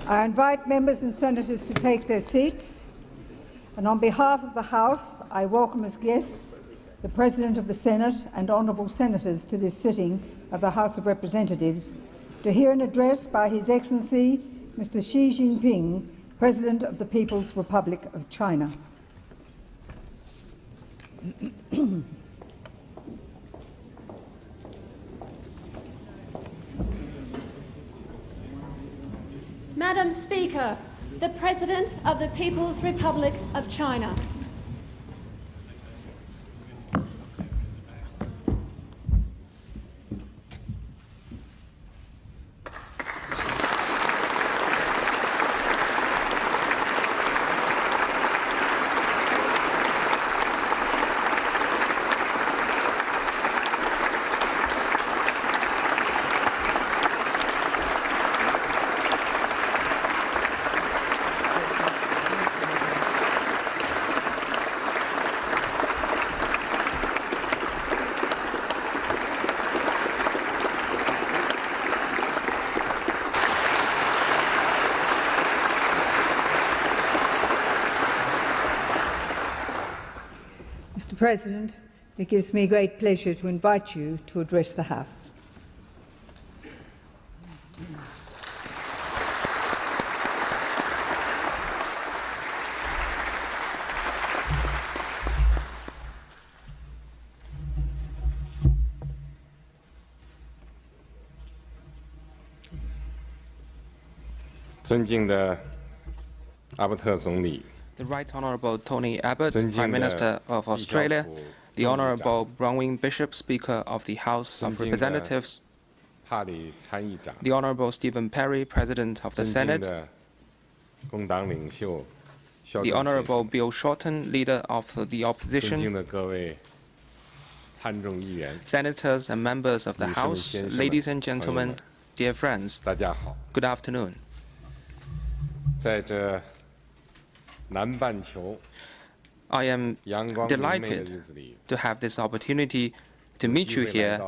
I invite members and senators to take their seats, and on behalf of the House, I welcome as guests the President of the Senate and honourable senators to this sitting of the House of Representatives to hear an address by His Excellency Mr. Xi Jinping, President of the People's Republic of China. Madam Speaker, the President of the People's Republic of China. Mr. President, it gives me great pleasure to invite you to address the House. The Right Honourable Tony Abbott, Prime Minister of Australia, the Honourable Bronwyn Bishop, Speaker of the House of Representatives, the Honourable Stephen Perry, President of the Senate, the Honourable Bill Shorten, Leader of the Opposition, Senators and members of the House, ladies and gentlemen, dear friends, good afternoon. I am delighted to have this opportunity to meet you here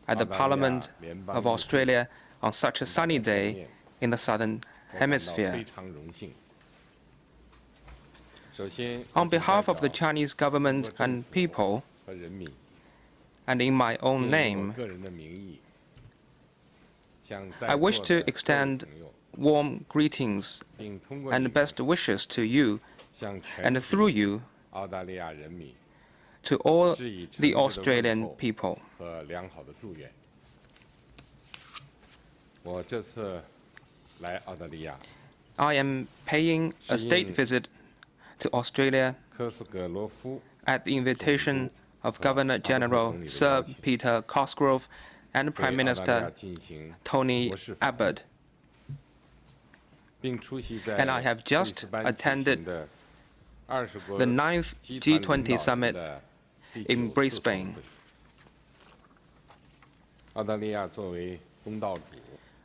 at the Parliament of Australia on such a sunny day in the Southern Hemisphere. On behalf of the Chinese government and people, and in my own name, I wish to extend warm greetings and best wishes to you, and through you, to all the Australian people. I am paying a state visit to Australia at the invitation of Governor-General Sir Peter Cosgrove and Prime Minister Tony Abbott. And I have just attended the 9th G20 summit in Brisbane.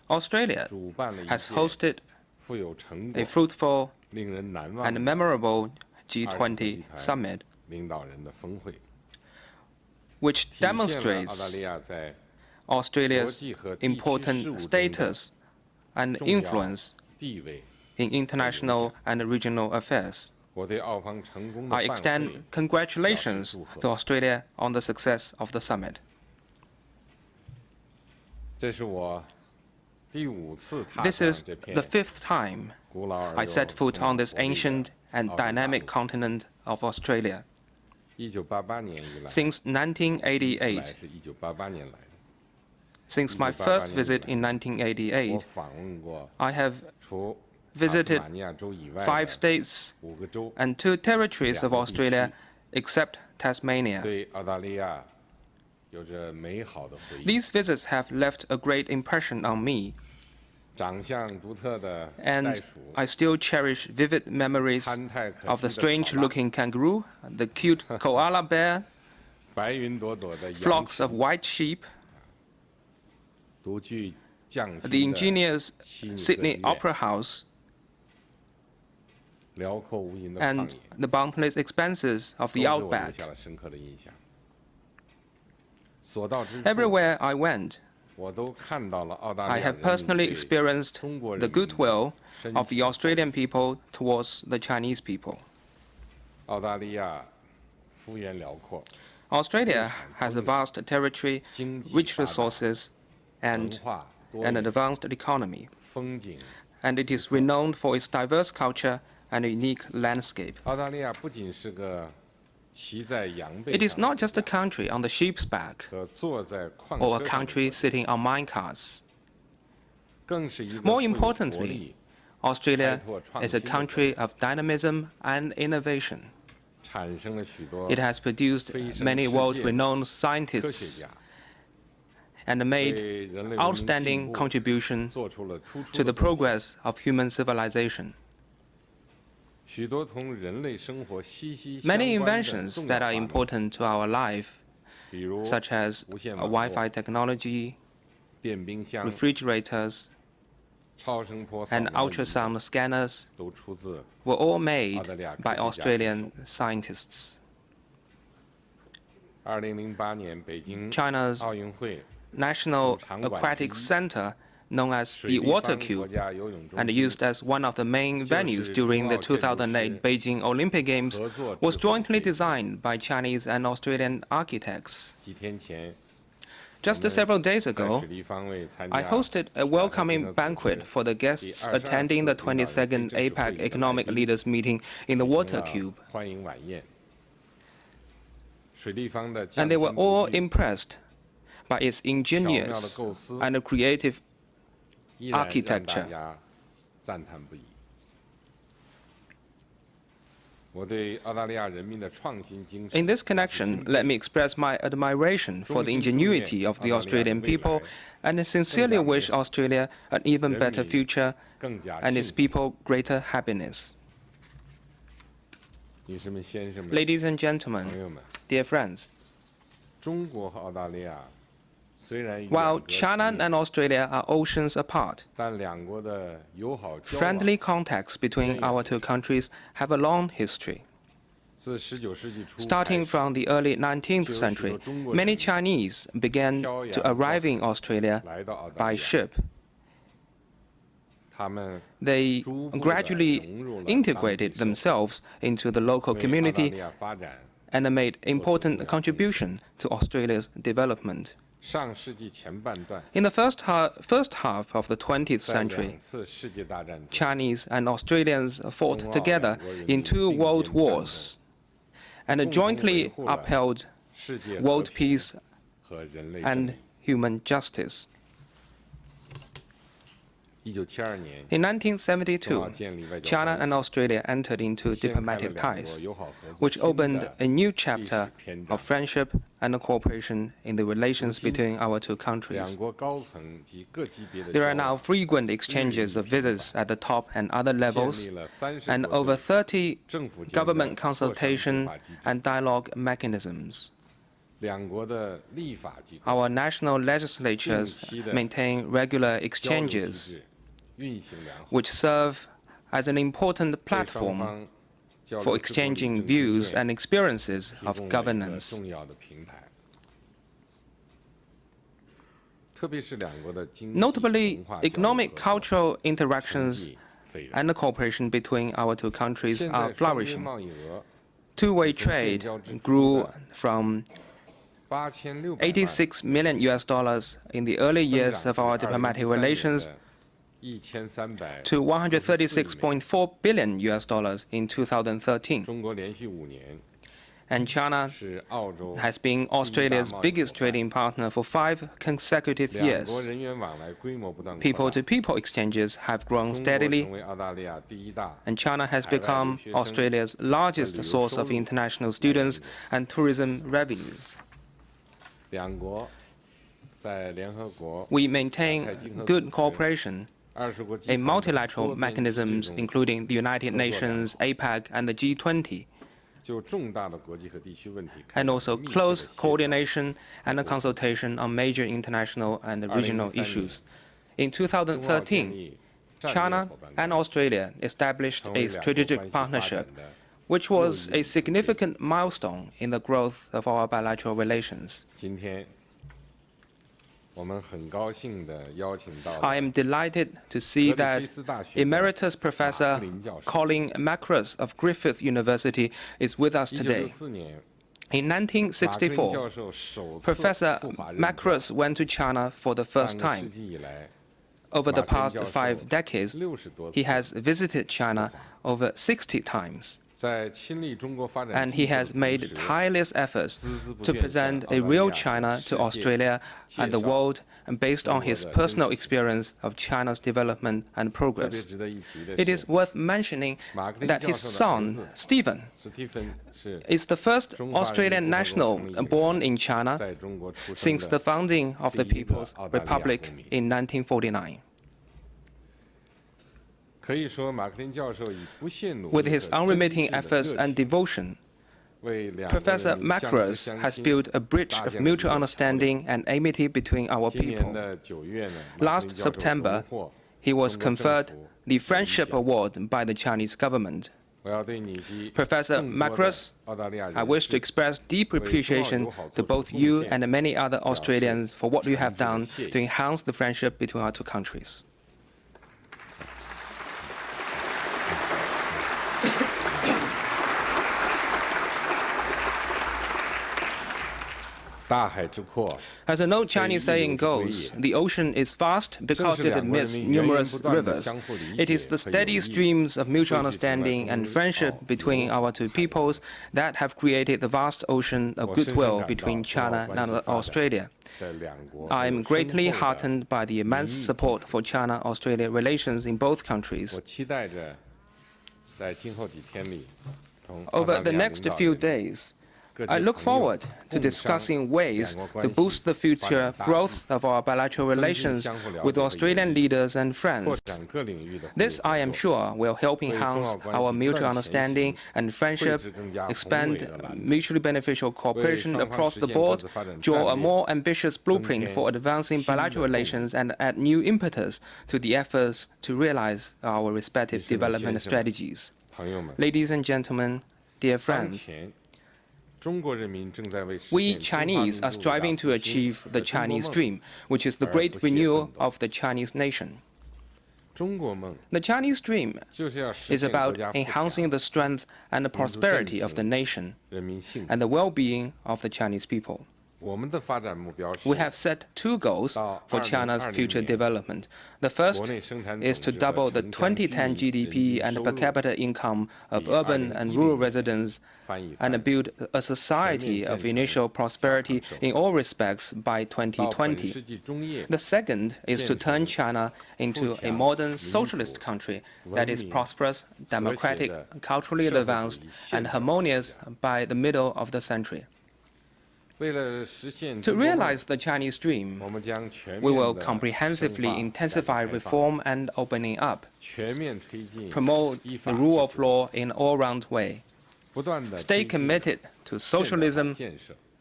Australia has hosted a fruitful and memorable G20 summit, which demonstrates Australia's important status and influence in international and regional affairs. I extend congratulations to Australia on the success of the summit. This is the 5th time I set foot on this ancient and dynamic continent of Australia. Since 1988, since my first visit in 1988, I have visited 5 states and 2 territories of Australia, except Tasmania. These visits have left a great impression on me, and I still cherish vivid memories of the strange-looking kangaroo, the cute koala bear, flocks of white sheep, the ingenious Sydney Opera House, and the boundless expanses of the outback. Everywhere I went, I have personally experienced the goodwill of the Australian people towards the Chinese people. Australia has a vast territory, rich resources, and an advanced economy, and it is renowned for its diverse culture and a unique landscape. It is not just a country on the sheep's back or a country sitting on minecarts. More importantly, Australia is a country of dynamism and innovation. It has produced many world-renowned scientists and made outstanding contributions to the progress of human civilization. Many inventions that are important to our life, such as Wi-Fi technology, refrigerators, and ultrasound scanners, were all made by Australian scientists. China's National Aquatic Center, known as the Water Cube, and used as one of the main venues during the 2008 Beijing Olympic Games, was jointly designed by Chinese and Australian architects. Just several days ago, I hosted a welcoming banquet for the guests attending the 22nd APEC Economic Leaders Meeting in the Water Cube. And they were all impressed by its ingenious and creative architecture. In this connection, let me express my admiration for the ingenuity of the Australian people and sincerely wish Australia an even better future and its people greater happiness. Ladies and gentlemen, dear friends, while China and Australia are oceans apart, friendly contacts between our two countries have a long history. Starting from the early 19th century, many Chinese began to arrive in Australia by ship. They gradually integrated themselves into the local community and made important contributions to Australia's development. In the first half of the 20th century, Chinese and Australians fought together in 2 world wars and jointly upheld world peace and human justice. In 1972, China and Australia entered into diplomatic ties, which opened a new chapter of friendship and cooperation in the relations between our two countries. There are now frequent exchanges of visits at the top and other levels, and over 30 government consultation and dialogue mechanisms. Our national legislatures maintain regular exchanges, which serve as an important platform for exchanging views and experiences of governance. Notably, economic cultural interactions and the cooperation between our two countries are flourishing. Two-way trade grew from $86 million in the early years of our diplomatic relations to $136.4 billion in 2013. And China has been Australia's biggest trading partner for 5 consecutive years. People-to-people exchanges have grown steadily, and China has become Australia's largest source of international students and tourism revenue. We maintain good cooperation in multilateral mechanisms, including the United Nations, APEC, and the G20, and also close coordination and consultation on major international and regional issues. In 2013, China and Australia established a strategic partnership, which was a significant milestone in the growth of our bilateral relations. I am delighted to see that Emeritus Professor Colin Macros of Griffith University is with us today. In 1964, Professor Macros went to China for the first time. Over the past 5 decades, he has visited China over 60 times. And he has made tireless efforts to present a real China to Australia and the world, based on his personal experience of China's development and progress. It is worth mentioning that his son, Stephen, is the first Australian national born in China since the founding of the People's Republic in 1949. With his unremitting efforts and devotion, Professor Macros has built a bridge of mutual understanding and amity between our people. Last September, he was conferred the Friendship Award by the Chinese government. Professor Macros, I wish to express deep appreciation to both you and many other Australians for what you have done to enhance the friendship between our two countries. As an old Chinese saying goes, the ocean is vast because it admits numerous rivers. It is the steady streams of mutual understanding and friendship between our two peoples that have created the vast ocean of goodwill between China and Australia. I am greatly heartened by the immense support for China-Australia relations in both countries. Over the next few days, I look forward to discussing ways to boost the future growth of our bilateral relations with Australian leaders and friends. This, I am sure, will help enhance our mutual understanding and friendship, expand mutually beneficial cooperation across the board, draw a more ambitious blueprint for advancing bilateral relations, and add new impetus to the efforts to realize our respective development strategies. Ladies and gentlemen, dear friends, we Chinese are striving to achieve the Chinese dream, which is the great renewal of the Chinese nation. The Chinese dream is about enhancing the strength and the prosperity of the nation and the well-being of the Chinese people. We have set 2 goals for China's future development. The first is to double the 2010 GDP and per capita income of urban and rural residents and build a society of initial prosperity in all respects by 2020. The second is to turn China into a modern socialist country that is prosperous, democratic, culturally advanced, and harmonious by the middle of the century. To realize the Chinese dream, we will comprehensively intensify reform and opening up, promote the rule of law in an all-round way, stay committed to socialism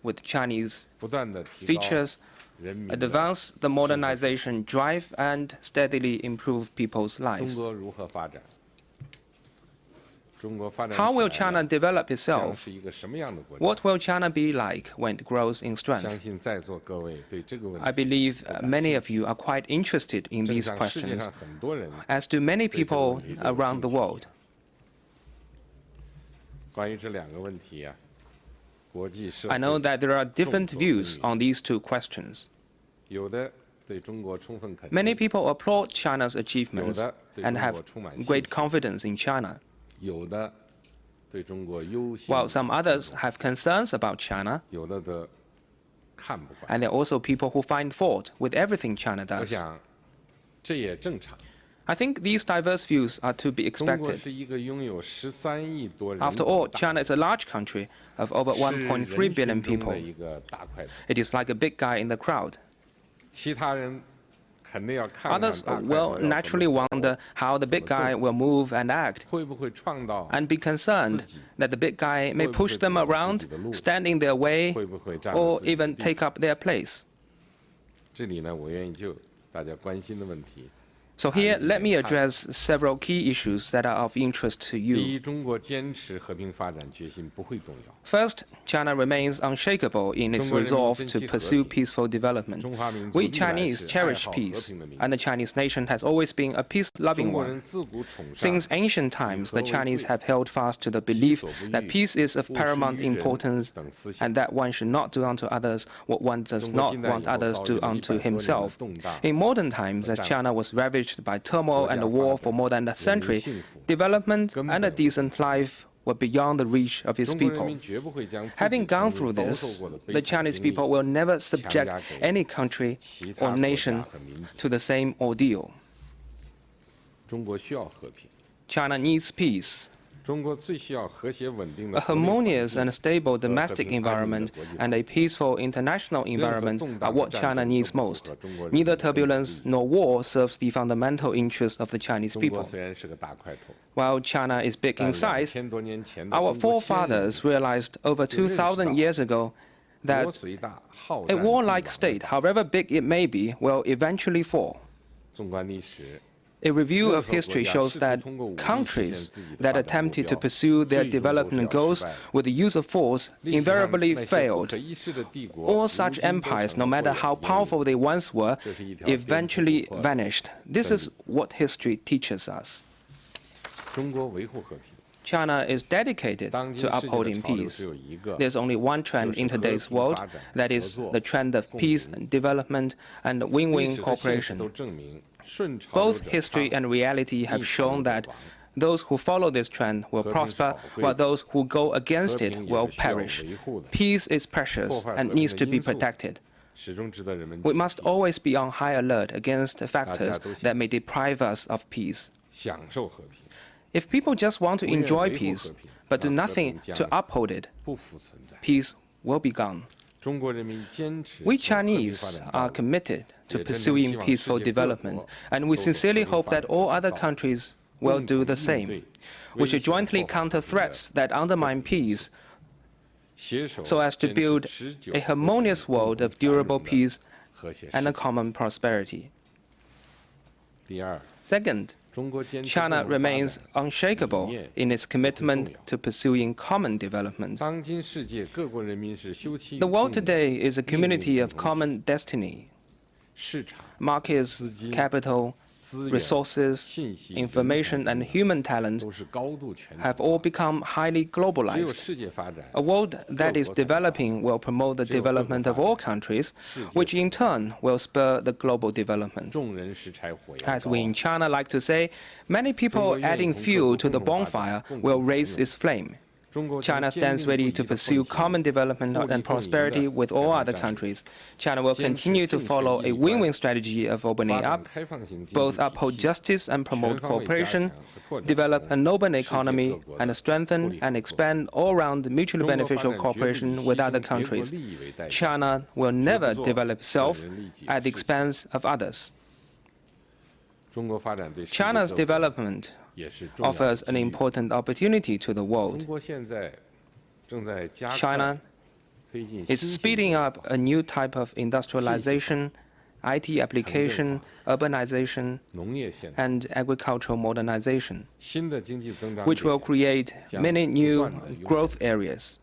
with Chinese features, advance the modernization drive, and steadily improve people's lives. How will China develop itself? What will China be like when it grows in strength? I believe many of you are quite interested in these questions, as do many people around the world. I know that there are different views on these 2 questions. Many people applaud China's achievements and have great confidence in China, while some others have concerns about China, and there are also people who find fault with everything China does. I think these diverse views are to be expected. After all, China is a large country of over 1.3 billion people. It is like a big guy in the crowd. Others will naturally wonder how the big guy will move and act, and be concerned that the big guy may push them around, stand in their way, or even take up their place. So here, let me address several key issues that are of interest to 第 you. 一，中国坚持和平发展决心不会动摇。 First, China remains unshakable in its resolve to pursue peaceful development. We Chinese cherish peace, and the Chinese nation has always been a peace-loving 中国 one. 人自古崇尚 Since ancient times, the Chinese have held fast to the belief that peace is of paramount importance and that one should not do unto others what one does not want others to do unto himself. In modern times, as China was ravaged by turmoil and war for more than a century, development and a decent life were beyond the reach of its 中国人 people. 民绝不会将自己 Having 曾 gone 经 through 遭 this, 受过的悲 the 惨 Chinese 经 people 历 will never subject any country 其他 or 国家 nation 和民族。 to the same ordeal. 中国需要和平， China needs peace. 中国最需要和谐稳定的 A 国内环 harmonious 境 and stable domestic environment and a peaceful international environment are what China needs most. Neither turbulence nor war serves the fundamental interests of the Chinese 中国 people. 虽然是个大块头， While China is big 但 in size, 2000多年前的 our 中国先人 forefathers realized over 2,000 years ago 国 that 虽大，好 a 战必 warlike 亡 state, however big it may be, will eventually fall. 纵观历史， A review of history shows that countries that attempted to pursue their development goals with the use of force 历史上 invariably 那些不 failed. 可一世的帝国， All 如 such 今都 empires, 成 no 了 matter 过 how 眼烟云 powerful they once were, 这是一条 eventually 颠扑不破的 vanished. This is what history teaches us. 中国维护和平。 China is dedicated 当今 to 世界的 upholding 潮流 peace. 只有一个， There's only one trend in today's world, that is the trend of peace, development, and 历 win-win 史和现实 cooperation. 都证明，顺潮流 Both 者 history 昌 and reality have 逆潮 shown 者 that 亡 those who follow this trend will 和平是 prosper, 宝贵 while 的 those who go against 和 it 平也 will 是需要 perish. 维护的， Peace is precious 破坏 and 和 needs 平 to 的 be 因素 protected. 始终值得人们 We 警 must 惕 always be on high alert against factors 都想 that may deprive us of peace. 享受和平， If people just want to 不愿 enjoy 维护 peace 和平， but do 那和 nothing 平将 to uphold it, 不复存在。 peace will be gone. 中国人民坚持 We 走和平 Chinese 发展道 are 路， committed to 也真正 pursuing 希望 peaceful 世界各 development, 国 and we 都走 sincerely 和平 hope 发 that 展 all 的 other 道路， countries will 共 do 同 the 应 same. 对 We 威 should 胁和 jointly 破坏 counter 和平的 threats that undermine peace 携手 so as to 坚持 build 持久 a 和平 harmonious 共 world 同 of 繁荣 durable 的 peace 和谐 and 世 a 界。 common prosperity. 第二， Second, 中国坚持 China 共同发 remains 展 unshakable in its commitment to pursuing common development. 当今世界各国人民是休戚与 The 共 world 的 today is a community of 命运共同体 common destiny. 市场、 Markets, 资金、 capital, 资源、 resources, 信息、 information, 人 and 才 human talent 都是高度全球 have 化 all become highly 只有 globalized. 世界发展， A world that is 各国才能 developing will promote the 只有各国 development 发 of 展 all countries, 世界 which in turn will spur the global development. 众人拾柴火焰 As 高 we in China like to say, many people adding fuel to the bonfire will raise its flame. 中国将 China 坚 stands 定不 ready 移 to 地 pursue 奉行 common development 互利 and 共赢的 prosperity with 开 all 放 other 战略 countries. China will 坚持 continue to 正确 follow 利 a 益 win-win 观 strategy of 发 opening 展 up, 开放型经 both 济 uphold 体系 justice and promote 全方位加 cooperation, 强和拓展 develop an open 世界各 economy, 国的 and 互 strengthen 利 and 合作 expand all-round mutually 中国发 beneficial 展绝不以 cooperation 牺 with 牲 other 别国 countries. 利益为代价 China will never 做 develop 私 itself 人利己 at the 的事情 expense of others. 中国发展对世界 China's 各国 development 也是重要的 offers 机 an 遇 important opportunity to the 中 world. 国现在正在加快 China 推进 is 新型 speeding 工业 up a new type of industrialization, IT application, urbanization, 农业现代 and agricultural modernization, 新的经济增长 which will 点 create many new 将不断地涌现。 growth areas.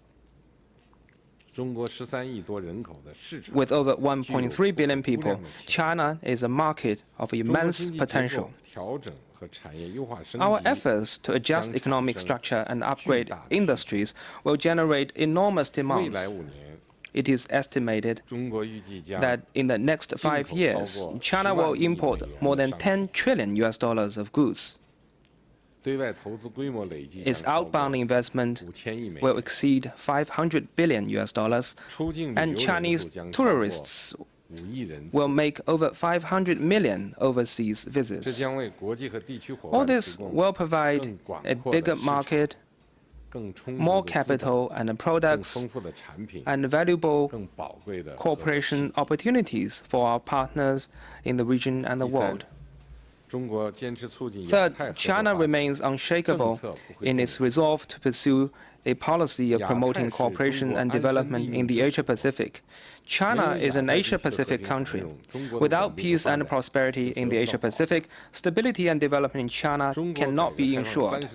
中国13亿多人口的市场 With over 1.3 billion people, China is a market of 中国 immense 经济结 potential. 构调整和产业优化升 Our 级 efforts to adjust economic structure and upgrade industries will generate enormous 未 demands. 来5年 It is estimated 中国预计将 that in the next 5 years, China will import more than $10 trillion of goods. 对外投资规模累计 Its 将超过 outbound investment 5000亿美 will 元 exceed $500 billion, 出境旅 and 游人 Chinese 数将超过 tourists 5亿人 will 次， make over 500 million overseas 这 visits. 将为国际和地区伙 All 伴 this 提供 will provide 更广 a 阔的 bigger 市场 market, 更充 more 足的资本 capital and 更 products, 丰富的产品 and valuable 更宝贵的合作 cooperation opportunities for our partners in the region and the 第三， world. Third, China remains unshakable in its resolve to pursue a policy of promoting cooperation and development in the Asia-Pacific. China is an Asia-Pacific country. Without peace and prosperity in the Asia-Pacific, stability and development in China cannot be ensured.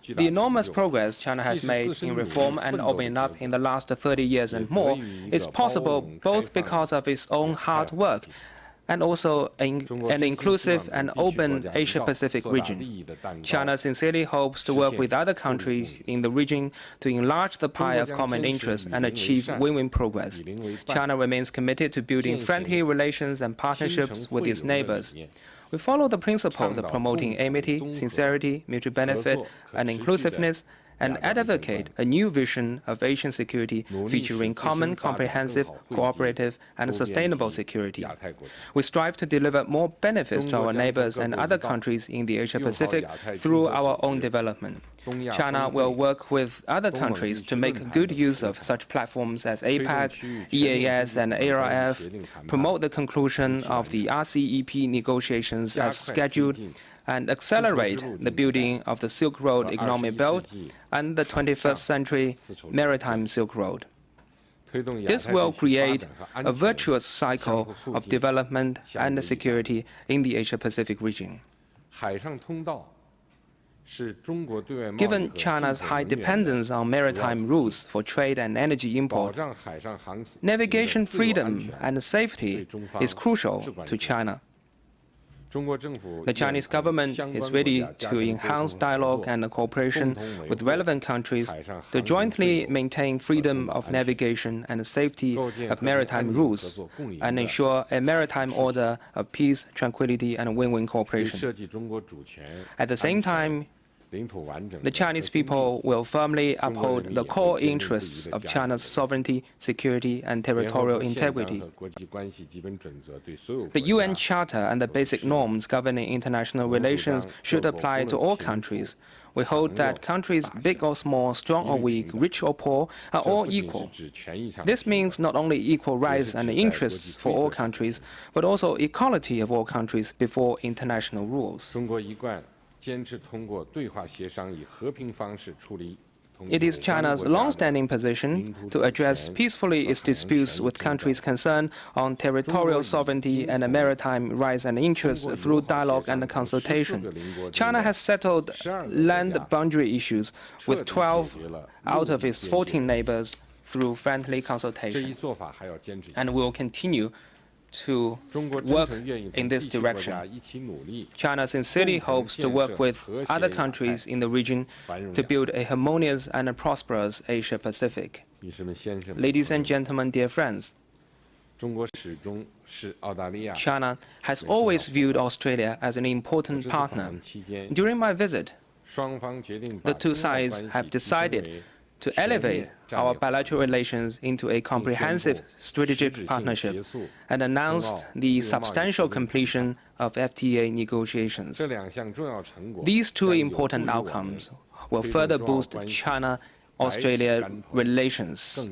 The enormous progress China has made in reform and opening up in the last 30 years and more is possible both because of its own hard work and also an inclusive and open Asia-Pacific region. China sincerely hopes to work with other countries in the region to enlarge the pie of common interests and achieve win-win progress. China remains committed to building friendly relations and partnerships with its neighbors. We follow the principles of promoting amity, sincerity, mutual benefit, and inclusiveness, and advocate a new vision of Asian security featuring common, comprehensive, cooperative, and sustainable security. We strive to deliver more benefits to our neighbors and other countries in the Asia-Pacific through our own development. China will work with other countries to make good use of such platforms as APEC, EAS, and ARF, promote the conclusion of the RCEP negotiations as scheduled, and accelerate the building of the Silk Road economic belt and the 21st century maritime Silk Road. This will create a virtuous cycle of development and security in the Asia-Pacific region. Given China's high dependence on maritime routes for trade and energy import, navigation freedom and safety is crucial to China. The Chinese government is ready to enhance dialogue and cooperation with relevant countries to jointly maintain freedom of navigation and safety of maritime routes and ensure a maritime order of peace, tranquility, and win-win cooperation. At the same time, the Chinese people will firmly uphold the core interests of China's sovereignty, security, and territorial integrity. The UN Charter and the basic norms governing international relations should apply to all countries. We hold that countries, big or small, strong or weak, rich or poor, are all equal. This means not only equal rights and interests for all countries, but also equality of all countries before international rules. It is China's long-standing position to address peacefully its disputes with countries concerned on territorial sovereignty and maritime rights and interests through dialogue and consultation. China has settled land boundary issues with 12 out of its 14 neighbors through friendly consultation, and will continue to work in this direction. China sincerely hopes to work with other countries in the region to build a harmonious and a prosperous Asia-Pacific. Ladies and gentlemen, dear friends, China has always viewed Australia as an important partner. During my visit, the two sides have decided to elevate our bilateral relations into a comprehensive strategic partnership and announced the substantial completion of FTA negotiations. These two important outcomes will further boost China-Australia relations.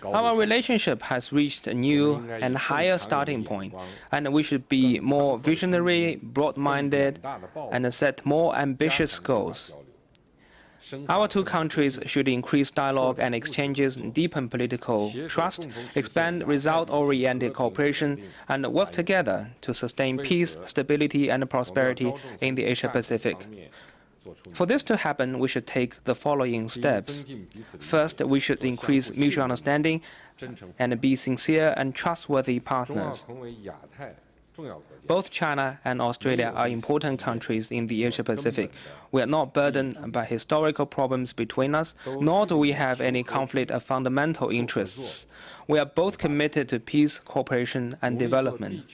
Our relationship has reached a new and higher starting point, and we should be more visionary, broad-minded, and set more ambitious goals. Our two countries should increase dialogue and exchanges, deepen political trust, expand result-oriented cooperation, and work together to sustain peace, stability, and prosperity in the Asia-Pacific. For this to happen, we should take the following steps. First, we should increase mutual understanding and be sincere and trustworthy partners. Both China and Australia are important countries in the Asia-Pacific. We are not burdened by historical problems between us, nor do we have any conflict of fundamental interests. We are both committed to peace, cooperation, and development,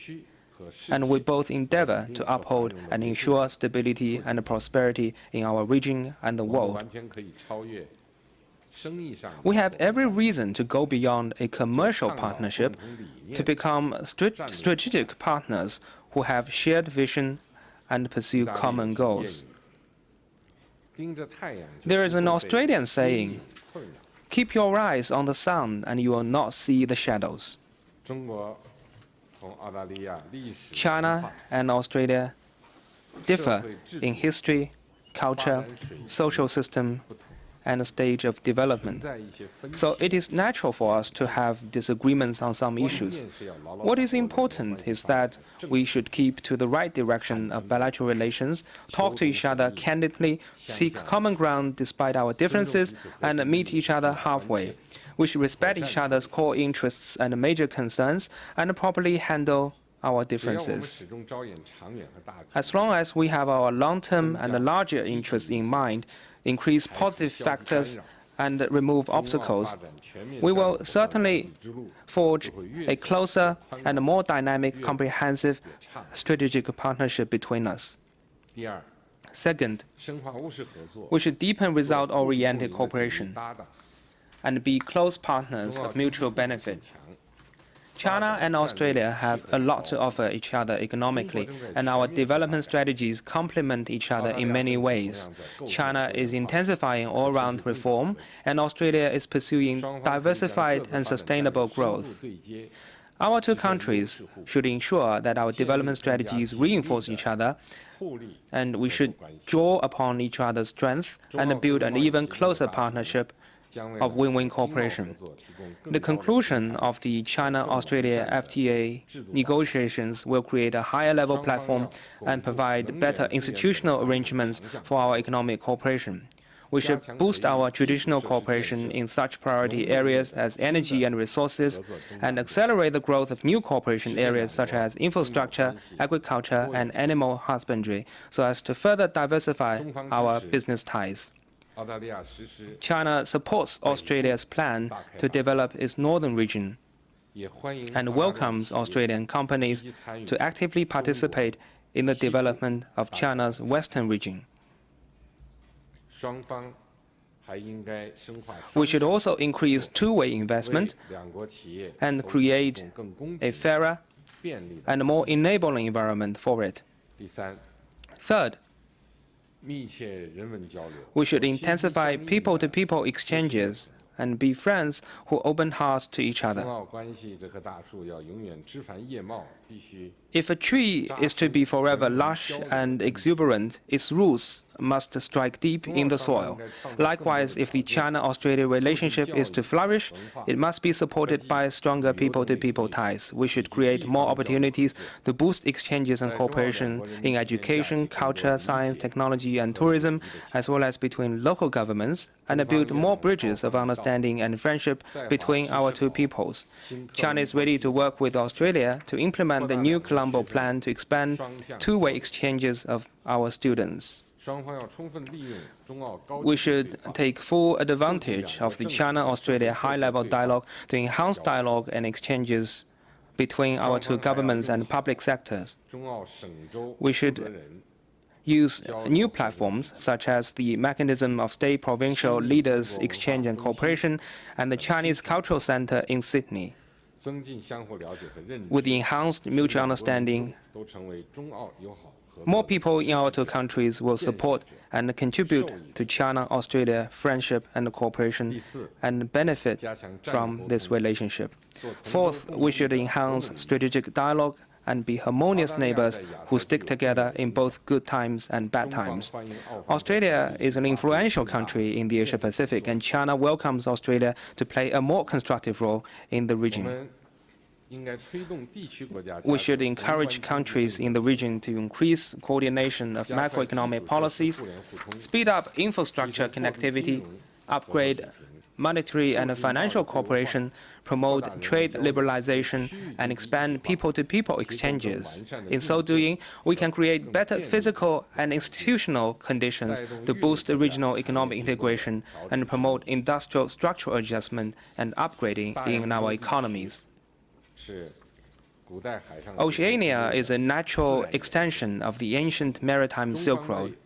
and we both endeavor to uphold and ensure stability and prosperity in our region and the world. We have every reason to go beyond a commercial partnership to become strategic partners who have shared vision and pursue common goals. There is an Australian saying, "Keep your eyes on the sun and you will not see the shadows." China and Australia differ in history, culture, social system, and stage of development. So it is natural for us to have disagreements on some issues. What is important is that we should keep to the right direction of bilateral relations, talk to each other candidly, seek common ground despite our differences, and meet each other halfway. We should respect each other's core interests and major concerns and properly handle our differences. As long as we have our long-term and larger interests in mind, increase positive factors, and remove obstacles, we will certainly forge a closer and more dynamic, comprehensive strategic partnership between us. Second, we should deepen result-oriented cooperation and be close partners of mutual benefit. China and Australia have a lot to offer each other economically, and our development strategies complement each other in many ways. China is intensifying all-round reform, and Australia is pursuing diversified and sustainable growth. Our two countries should ensure that our development strategies reinforce each other, and we should draw upon each other's strength and build an even closer partnership of win-win cooperation. The conclusion of the China-Australia FTA negotiations will create a higher-level platform and provide better institutional arrangements for our economic cooperation. We should boost our traditional cooperation in such priority areas as energy and resources, and accelerate the growth of new cooperation areas such as infrastructure, agriculture, and animal husbandry, so as to further diversify our business ties. China supports Australia's plan to develop its northern region and welcomes Australian companies to actively participate in the development of China's western region. We should also increase two-way investment and create a fairer and more enabling environment for it. Third, we should intensify people-to-people exchanges and be friends who open hearts to each other. If a tree is to be forever lush and exuberant, its roots must strike deep in the soil. Likewise, if the China-Australia relationship is to flourish, it must be supported by stronger people-to-people ties. We should create more opportunities to boost exchanges and cooperation in education, culture, science, technology, and tourism, as well as between local governments, and build more bridges of understanding and friendship between our two peoples. China is ready to work with Australia to implement the new Colombo Plan to expand two-way exchanges of our students. We should take full advantage of the China-Australia high-level dialogue to enhance dialogue and exchanges between our two governments and public sectors. We should use new platforms such as the mechanism of state-provincial leaders exchange and cooperation and the Chinese Cultural Center in Sydney. With the enhanced mutual understanding, more people in our two countries will support and contribute to China-Australia friendship and cooperation and benefit from this relationship. Fourth, we should enhance strategic dialogue and be harmonious neighbors who stick together in both good times and bad times. Australia is an influential country in the Asia-Pacific, and China welcomes Australia to play a more constructive role in the region. We should encourage countries in the region to increase coordination of macroeconomic policies, speed up infrastructure connectivity, upgrade monetary and financial cooperation, promote trade liberalization, and expand people-to-people exchanges. In so doing, we can create better physical and institutional conditions to boost regional economic integration and promote industrial structural adjustment and upgrading in our economies. Oceania is a natural extension of the ancient maritime Silk Road,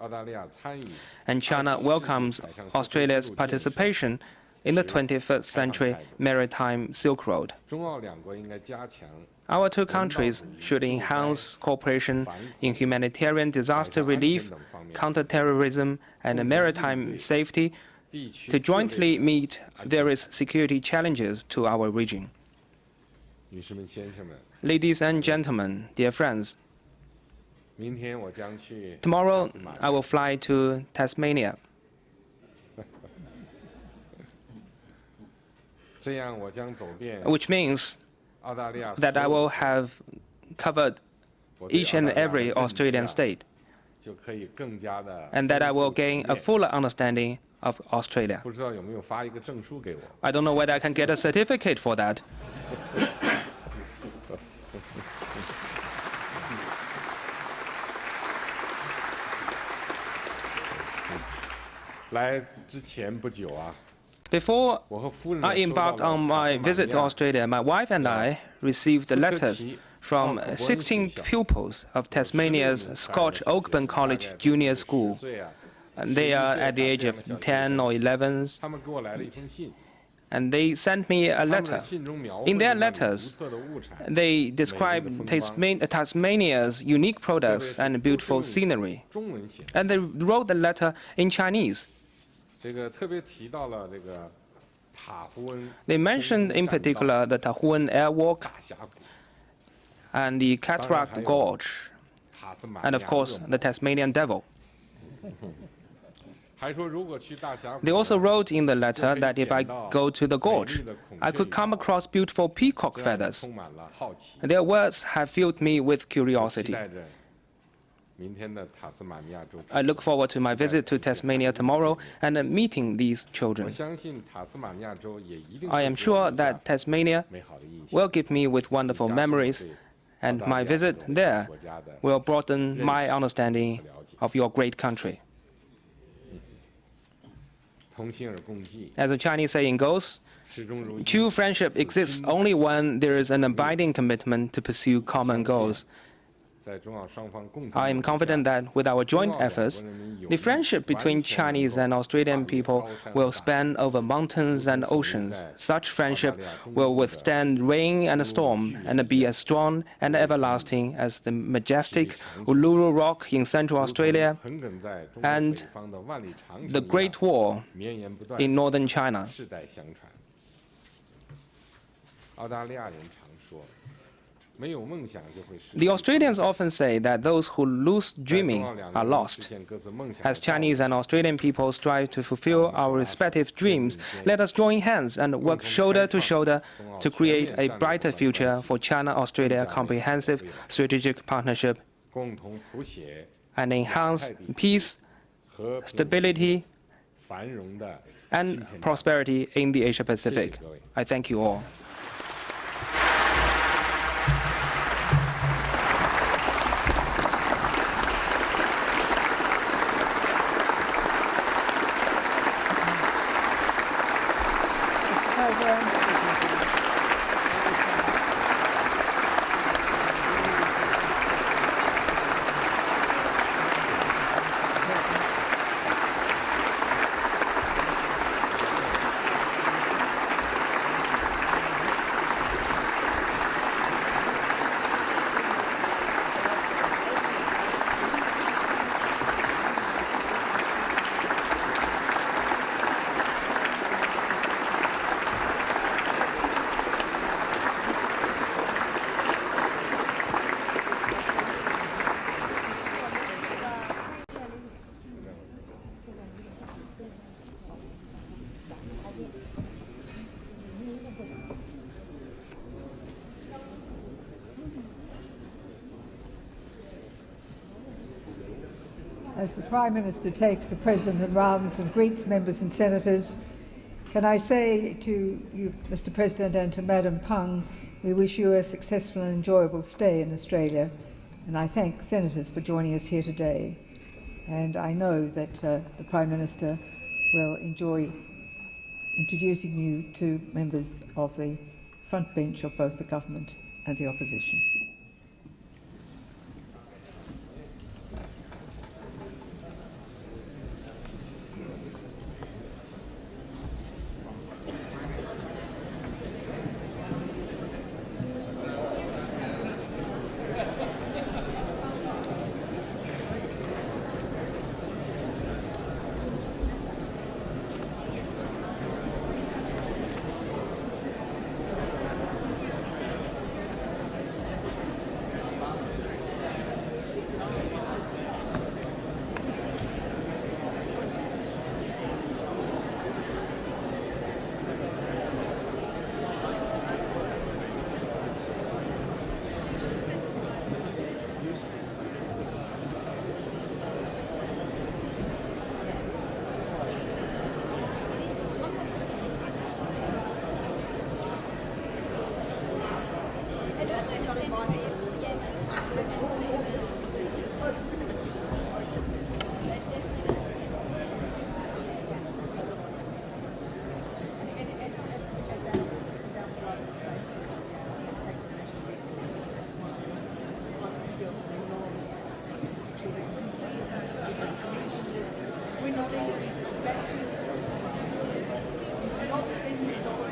and China welcomes Australia's participation in the 21st century maritime Silk Road. 中澳两国应该加强 Our two countries should enhance cooperation in humanitarian disaster relief, counterterrorism, and maritime safety to jointly meet various security challenges to our region. 女士们、先生们， Ladies and gentlemen, dear friends, 明天我将去 tomorrow 塔斯马尼 I will fly to Tasmania. 这样我将走遍 Which means 澳大利亚 that I will have covered 我对 each 澳 and 大利亚的 every 认知 Australian state, 就可以更加的 and that I will 丰富 gain a 全面 fuller understanding of Australia. 不知道有没有发一个证书给我？ I don't know whether I can get a certificate for that. 来之前不久啊， Before 我和夫人 I 收到 embarked 了 on 塔 my 斯马尼 visit to 亚 Australia, my wife and I received letters from 16 pupils of Tasmania's Scotch Oakburn College Junior School. 10岁啊， And they are at the age of 10 or 11, 他们给我来了一封信， and they sent me a 他们的 letter. 信中描 In 绘 their 了那里 letters, 独特的物产， they describe Tasmania's unique products and beautiful scenery. 中文写的。 And they wrote the letter in Chinese. 这个特别提到了这个塔胡恩 They mentioned in particular the Tahuan Airwalk 大峡谷， and the Cataract Gorge, 塔斯马 and 尼 of 亚 course 恶魔 the Tasmanian Devil. 还说如果去大峡谷， They also wrote in the letter that if I go to the gorge, I could come across beautiful peacock 让人 feathers. 充满了好奇， Their words have filled me with 期 curiosity. 待着明天的塔斯马尼亚州。 I look forward to my visit to Tasmania tomorrow and meeting these 我 children. 相信塔斯马尼亚州也一定 I am 会给我 sure 留下 that Tasmania 美好的印象。 will give me with wonderful memories, and my visit there will broaden my understanding of your great country. 同心而共济， As a Chinese saying goes, 始终如一。 true friendship exists only when there is an abiding commitment to pursue common goals. 在中澳双方共同 I am 努力下 confident that with our joint efforts, the friendship between Chinese and Australian people will span over mountains and oceans. Such friendship will withstand rain and storm and be as strong and everlasting as the majestic Uluru Rock in Central Australia 横亘在中国 and 北方的万里长城 the 一样 Great Wall 绵延不断， in northern China. 世代相传。澳大利亚人常说，没有梦想就会失 The 去。 Australians often say that those who lose 在中 dreaming 澳两 are 国实 lost. 现各自梦想的 As 道路 Chinese and Australian people strive to fulfill our respective dreams, let us join hands and work shoulder to shoulder to create a brighter future for China-Australia comprehensive strategic partnership 共同谱写 and enhance peace, 和平 stability, 繁荣的 and 新篇章 prosperity in the Asia Pacific. 谢谢各位。 I thank you all. As the Prime Minister takes the President rounds and greets members and senators, can I say to you, Mr. President, and to Madam Pang, we wish you a successful and enjoyable stay in Australia, and I thank senators for joining us here today. And I know that the Prime Minister will enjoy introducing you to members of the front bench of both the government and the opposition. We're not able to dispatches. It's not spending it all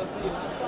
Excellency.